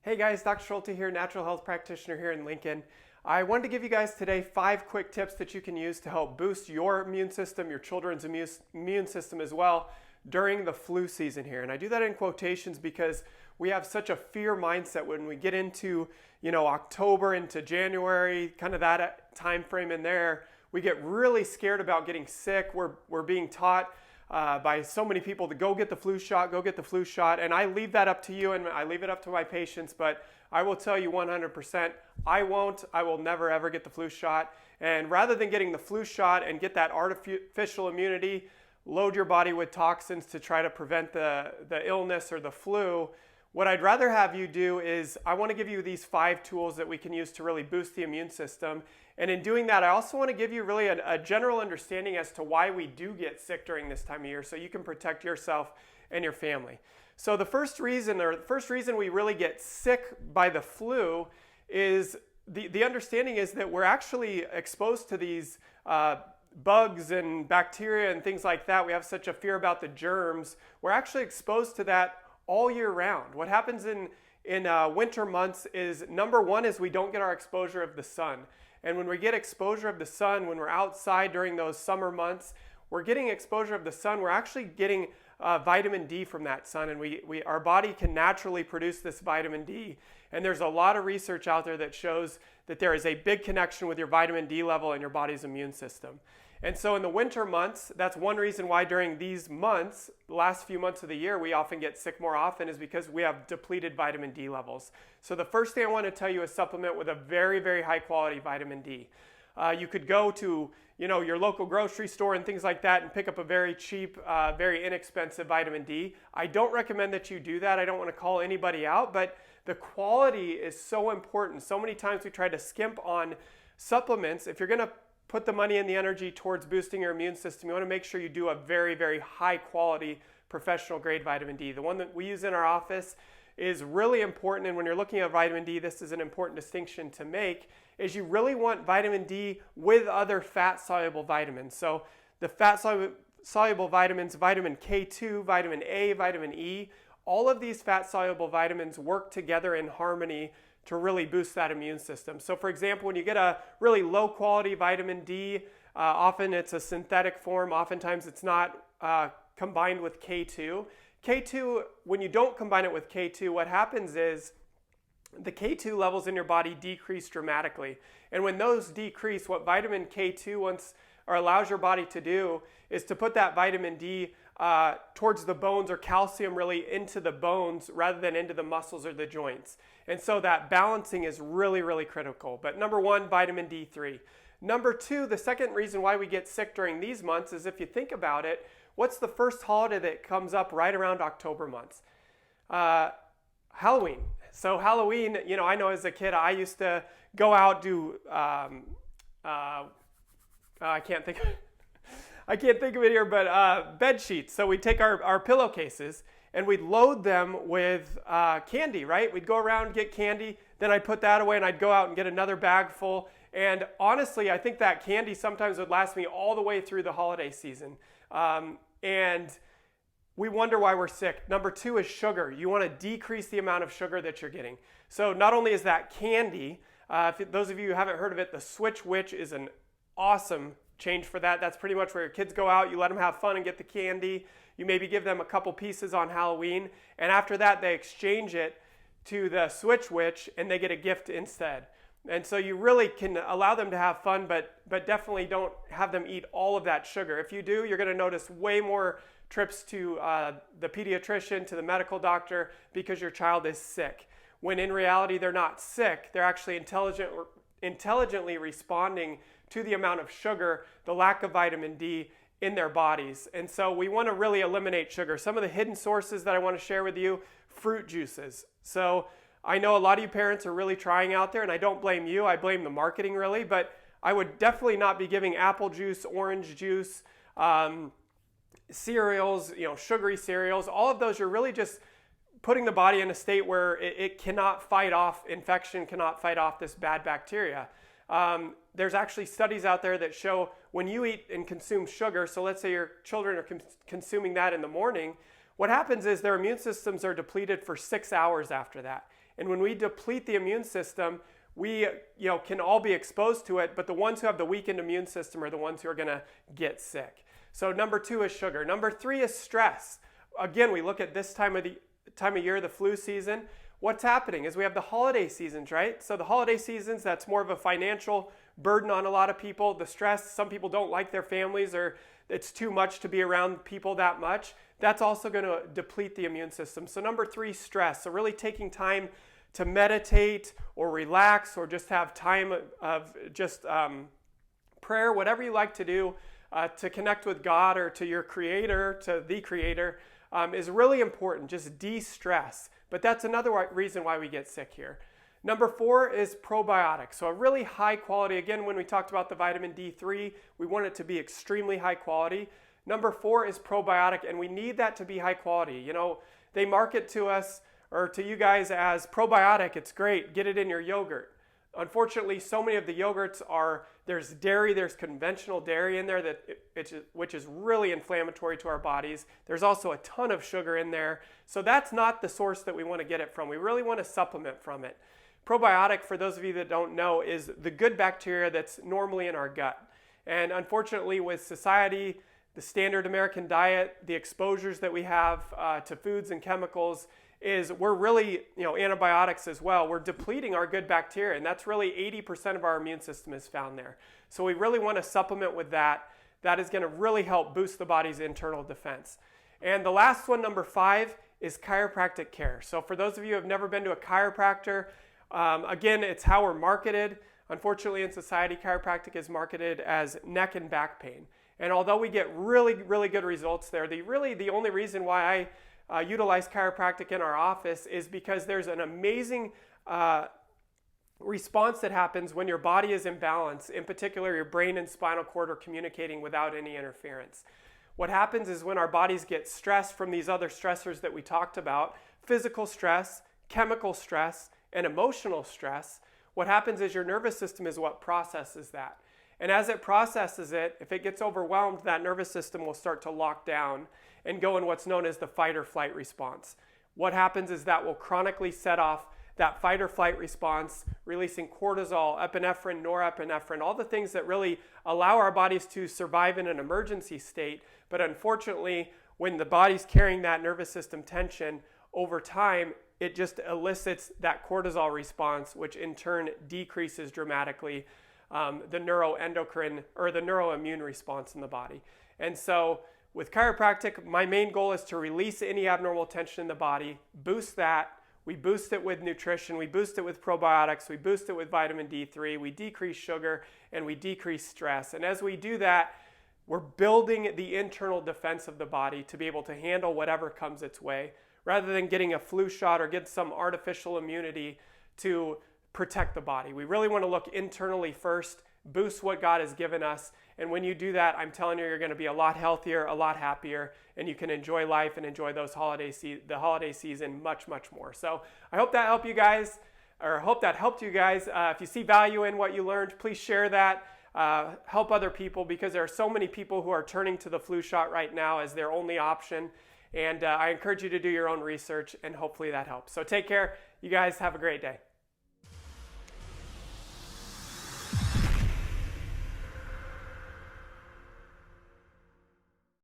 Hey guys, Dr. Schulte here, natural health practitioner here in Lincoln. I wanted to give you guys today 5 quick tips that you can use to help boost your immune system, your children's immune system as well during the flu season here. And I do that in quotations because we have such a fear mindset when we get into, October into January, kind of that time frame in there. We get really scared about getting sick. We're being taught by so many people to go get the flu shot, go get the flu shot. And I leave that up to you and I leave it up to my patients, but I will tell you 100%, I will never ever get the flu shot. And rather than getting the flu shot and get that artificial immunity, load your body with toxins to try to prevent the illness or the flu, what I'd rather have you do is I want to give you these 5 tools that we can use to really boost the immune system. And in doing that, I also want to give you really a general understanding as to why we do get sick during this time of year so you can protect yourself and your family. So the first reason we really get sick by the flu is the understanding is that we're actually exposed to these bugs and bacteria and things like that. We have such a fear about the germs. We're actually exposed to that all year round. What happens in winter months is, number one, is we don't get our exposure of the sun. And when we get exposure of the sun, when we're outside during those summer months, we're getting exposure of the sun. We're actually getting vitamin D from that sun, and our body can naturally produce this vitamin D. And there's a lot of research out there that shows that there is a big connection with your vitamin D level and your body's immune system. And so in the winter months, that's one reason why during these months, the last few months of the year, we often get sick more often, is because we have depleted vitamin D levels. So the first thing I want to tell you is supplement with a very, very high quality vitamin D. You could go to your local grocery store and things like that and pick up a very cheap, very inexpensive vitamin D. I don't recommend that you do that. I don't want to call anybody out, but the quality is so important. So many times we try to skimp on supplements. If you're going to put the money and the energy towards boosting your immune system, you want to make sure you do a very, very high quality professional grade vitamin D. The one that we use in our office is really important, and when you're looking at vitamin D, this is an important distinction to make, is you really want vitamin D with other fat-soluble vitamins. So the fat-soluble vitamins, vitamin K2, vitamin A, vitamin E, all of these fat-soluble vitamins work together in harmony to really boost that immune system. So for example, when you get a really low quality vitamin D, often it's a synthetic form, oftentimes it's not combined with K2. K2, when you don't combine it with K2, what happens is the K2 levels in your body decrease dramatically. And when those decrease, what vitamin K2 allows your body to do is to put that vitamin D towards the bones, or calcium really into the bones rather than into the muscles or the joints. And so that balancing is really, really critical. But number one, vitamin D3. Number two, the second reason why we get sick during these months is, if you think about it, what's the first holiday that comes up right around October months? Halloween. So Halloween, I know as a kid I used to go out, do I can't think of it here, but bed sheets. So we'd take our pillowcases and we'd load them with candy, right? We'd go around, get candy, then I'd put that away and I'd go out and get another bag full. And honestly, I think that candy sometimes would last me all the way through the holiday season. And we wonder why we're sick. Number two is sugar. You want to decrease the amount of sugar that you're getting. So not only is that candy, those of you who haven't heard of it, the Switch Witch is an awesome change for that. That's pretty much where your kids go out, you let them have fun and get the candy. You maybe give them a couple pieces on Halloween, and after that they exchange it to the Switch Witch and they get a gift instead. And so you really can allow them to have fun, but definitely don't have them eat all of that sugar. If you do, you're going to notice way more trips to the pediatrician, to the medical doctor, because your child is sick. When in reality they're not sick, they're actually intelligently responding to the amount of sugar, the lack of vitamin D in their bodies. And so we want to really eliminate sugar. Some of the hidden sources that I want to share with you, fruit juices. So I know a lot of you parents are really trying out there, and I don't blame you, I blame the marketing really, but I would definitely not be giving apple juice, orange juice, cereals, sugary cereals. All of those, you're really just putting the body in a state where it cannot fight off infection, cannot fight off this bad bacteria. There's actually studies out there that show when you eat and consume sugar, so let's say your children are consuming that in the morning, What happens is their immune systems are depleted for 6 hours after that. And when we deplete the immune system, we can all be exposed to it, but the ones who have the weakened immune system are the ones who are going to get sick. So number 2 is sugar. Number 3 is stress. Again, we look at this time of year, the flu season. What's happening is we have the holiday seasons, right? So the holiday seasons, that's more of a financial burden on a lot of people. The stress, some people don't like their families, or it's too much to be around people that much. That's also going to deplete the immune system. So number 3, stress. So really taking time to meditate or relax or just have time of just prayer, whatever you like to do to connect with God or to your creator, to the creator, is really important. Just de-stress. But that's another reason why we get sick here. Number 4 is probiotic. So a really high quality, again, when we talked about the vitamin D3, we want it to be extremely high quality. Number 4 is probiotic, and we need that to be high quality. They market to us or to you guys as probiotic. It's great. Get it in your yogurt. Unfortunately, so many of the yogurts there's dairy, there's conventional dairy in there which is really inflammatory to our bodies. There's also a ton of sugar in there. So that's not the source that we want to get it from. We really want to supplement from it. Probiotic, for those of you that don't know, is the good bacteria that's normally in our gut. And unfortunately, with society, the standard American diet, the exposures that we have to foods and chemicals, is we're really, antibiotics as well. We're depleting our good bacteria, and that's really 80% of our immune system is found there. So we really want to supplement with that. That is going to really help boost the body's internal defense. And the last one, number 5, is chiropractic care. So for those of you who have never been to a chiropractor, again, it's how we're marketed. Unfortunately, in society, chiropractic is marketed as neck and back pain. And although we get really, really good results there, the only reason why I utilize chiropractic in our office is because there's an amazing response that happens when your body is in balance. In particular, your brain and spinal cord are communicating without any interference. What happens is when our bodies get stressed from these other stressors that we talked about, physical stress, chemical stress, and emotional stress, what happens is your nervous system is what processes that. And as it processes it, if it gets overwhelmed, that nervous system will start to lock down and go in what's known as the fight or flight response. What happens is that will chronically set off that fight or flight response, releasing cortisol, epinephrine, norepinephrine, all the things that really allow our bodies to survive in an emergency state. But unfortunately, when the body's carrying that nervous system tension, over time, it just elicits that cortisol response, which in turn decreases dramatically the neuroendocrine or the neuroimmune response in the body. And so with chiropractic, my main goal is to release any abnormal tension in the body, boost that. We boost it with nutrition, we boost it with probiotics, we boost it with vitamin D3, we decrease sugar, and we decrease stress. And as we do that, we're building the internal defense of the body to be able to handle whatever comes its way, rather than getting a flu shot or get some artificial immunity to protect the body. We really want to look internally first, boost what God has given us, and when you do that, I'm telling you, you're going to be a lot healthier, a lot happier, and you can enjoy life and enjoy those the holiday season much, much more. So I hope that helped you guys. If you see value in what you learned, please share that. Help other people, because there are so many people who are turning to the flu shot right now as their only option. And I encourage you to do your own research, and hopefully that helps. So take care. You guys have a great day.